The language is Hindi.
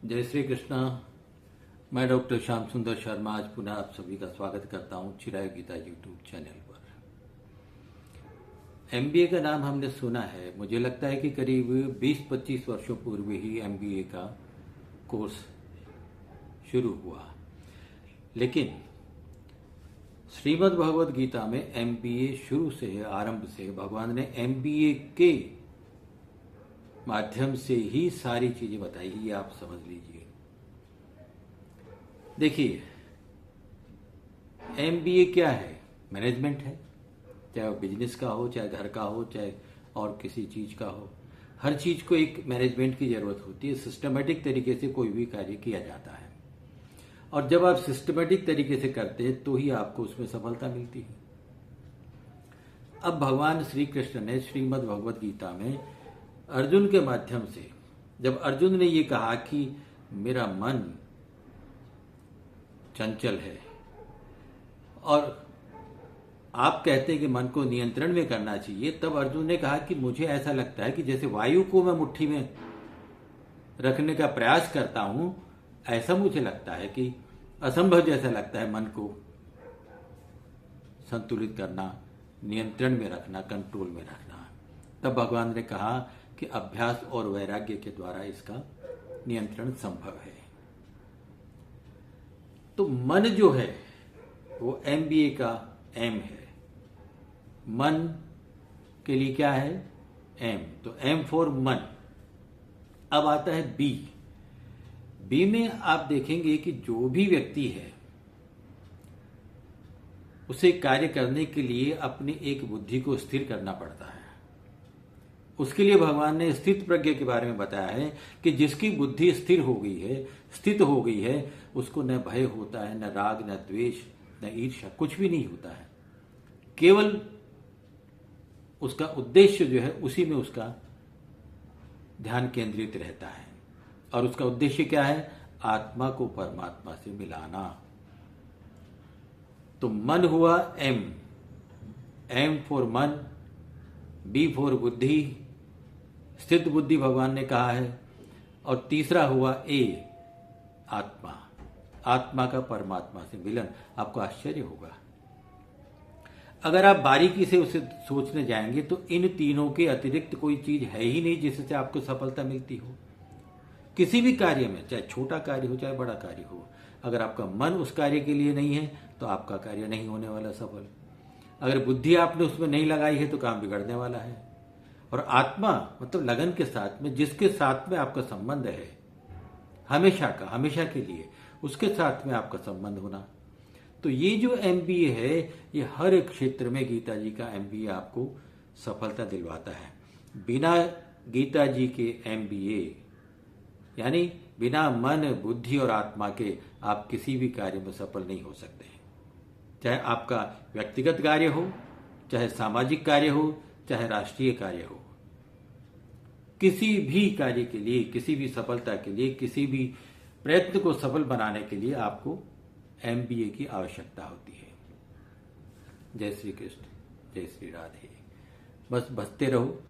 जय श्री कृष्णा। मैं डॉक्टर श्याम सुंदर शर्मा आज पुनः आप सभी का स्वागत करता हूं चिराग गीता यूट्यूब चैनल पर। एमबीए का नाम हमने सुना है। मुझे लगता है कि करीब 20-25 वर्षों पूर्व ही एमबीए का कोर्स शुरू हुआ, लेकिन श्रीमद् भगवद गीता में एमबीए शुरू से आरंभ से भगवान ने एमबीए के माध्यम से ही सारी चीजें बताई। ये आप समझ लीजिए। देखिए, एमबीए क्या है? मैनेजमेंट है। चाहे वो बिजनेस का हो, चाहे घर का हो, चाहे और किसी चीज का हो, हर चीज को एक मैनेजमेंट की जरूरत होती है। सिस्टमेटिक तरीके से कोई भी कार्य किया जाता है, और जब आप सिस्टमेटिक तरीके से करते हैं तो ही आपको उसमें सफलता मिलती है। अब भगवान श्री कृष्ण ने श्रीमद् भगवद गीता में अर्जुन के माध्यम से, जब अर्जुन ने ये कहा कि मेरा मन चंचल है और आप कहते हैं कि मन को नियंत्रण में करना चाहिए, तब अर्जुन ने कहा कि मुझे ऐसा लगता है कि जैसे वायु को मैं मुट्ठी में रखने का प्रयास करता हूं, ऐसा मुझे लगता है कि असंभव जैसा लगता है मन को संतुलित करना, नियंत्रण में रखना, कंट्रोल में रखना। तब भगवान ने कहा कि अभ्यास और वैराग्य के द्वारा इसका नियंत्रण संभव है। तो मन जो है वो एमबीए का एम है। मन के लिए क्या है? एम। तो एम फॉर मन। अब आता है बी। बी में आप देखेंगे कि जो भी व्यक्ति है उसे कार्य करने के लिए अपनी एक बुद्धि को स्थिर करना पड़ता है। उसके लिए भगवान ने स्थित प्रज्ञ के बारे में बताया है कि जिसकी बुद्धि स्थिर हो गई है, स्थित हो गई है, उसको न भय होता है, न राग, न द्वेष, न ईर्ष्या, कुछ भी नहीं होता है। केवल उसका उद्देश्य जो है उसी में उसका ध्यान केंद्रित रहता है। और उसका उद्देश्य क्या है? आत्मा को परमात्मा से मिलाना। तो मन हुआ एम। एम फॉर मन, बी फॉर बुद्धि, स्थित बुद्धि भगवान ने कहा है। और तीसरा हुआ ए, आत्मा। आत्मा का परमात्मा से मिलन। आपको आश्चर्य होगा अगर आप बारीकी से उसे सोचने जाएंगे तो इन तीनों के अतिरिक्त कोई चीज है ही नहीं जिससे आपको सफलता मिलती हो। किसी भी कार्य में, चाहे छोटा कार्य हो चाहे बड़ा कार्य हो, अगर आपका मन उस कार्य के लिए नहीं है तो आपका कार्य नहीं होने वाला सफल। अगर बुद्धि आपने उसमें नहीं लगाई है तो काम बिगड़ने वाला है। और आत्मा मतलब लगन के साथ में, जिसके साथ में आपका संबंध है हमेशा का, हमेशा के लिए, उसके साथ में आपका संबंध होना। तो ये जो एमबीए है, ये हर क्षेत्र में गीता जी का एमबीए आपको सफलता दिलवाता है। बिना गीता जी के एमबीए, यानी बिना मन, बुद्धि और आत्मा के आप किसी भी कार्य में सफल नहीं हो सकते। चाहे आपका व्यक्तिगत कार्य हो, चाहे सामाजिक कार्य हो, चाहे राष्ट्रीय कार्य हो, किसी भी कार्य के लिए, किसी भी सफलता के लिए, किसी भी प्रयत्न को सफल बनाने के लिए आपको एमबीए की आवश्यकता होती है। जय श्री कृष्ण, जय श्री राधे। बस बसते रहो।